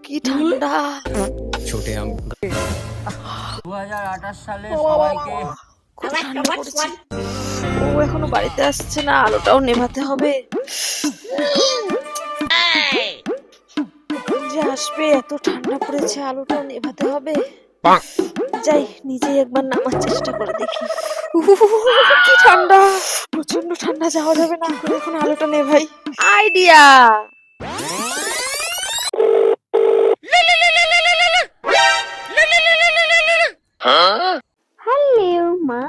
কি ঠান্ডা। छोटे हम 2028 সালে সবাইকে খুব ঠান্ডা পড়েছে। ও এখনো বাড়িতে আসছে না, আলোটাও নেভাতে হবে। কখন যে আসবে, এত ঠান্ডা পড়েছে, আলোটাও নেভাতে হবে। যাই নিজেই একবার নামার চেষ্টা করে দেখি। কি ঠান্ডা, প্রচন্ড ঠান্ডা, যাওয়া যাবে না। এখন আলোটা নেভাই। আইডিয়া। হ্যালো মা,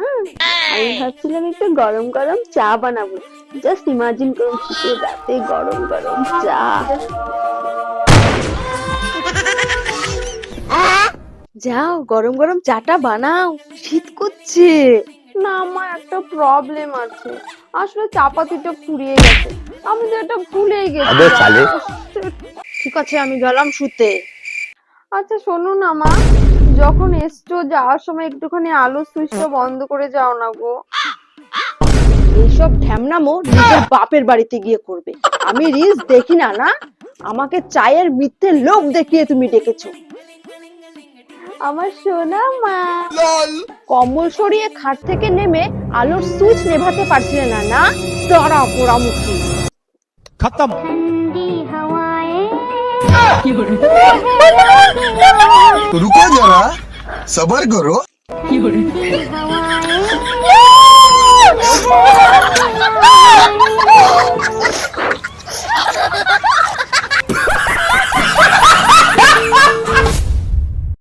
আমি ভাবছিলাম একটু গরম গরম চা বানাবো। জাস্ট ইমাজিন করুন শীতের রাতে গরম গরম চা। যাও গরম গরম চাটা বানাও, শীত করছে। না আমার একটা প্রবলেম আছে, আসলে চাপাতিটা ফুরিয়ে গেছে। আমি তো এটা ভুলেই গেছি। ঠিক আছে, আমি গেলাম শুতে। আচ্ছা শোনো না মা, যখন এসছো যাওয়ার সময় একটুখানি আলোর সুইচটা বন্ধ করে যাও না গো। এইসব ঢ্যামনামো নিজের বাপের বাড়িতে গিয়ে করবে। আমি রিলস দেখি না না, আমাকে চায়ের মিথ্যে লোক দেখিয়ে তুমি ডেকেছো। আমার সোনা মা, কম্বল সরিয়ে খাট থেকে নেমে আলোর সুইচ নেভাতে পারছিলে না না, তারা পোড়ামুখী। खत्म। ठंडी हवाएं तो रुको जरा, सबर करो।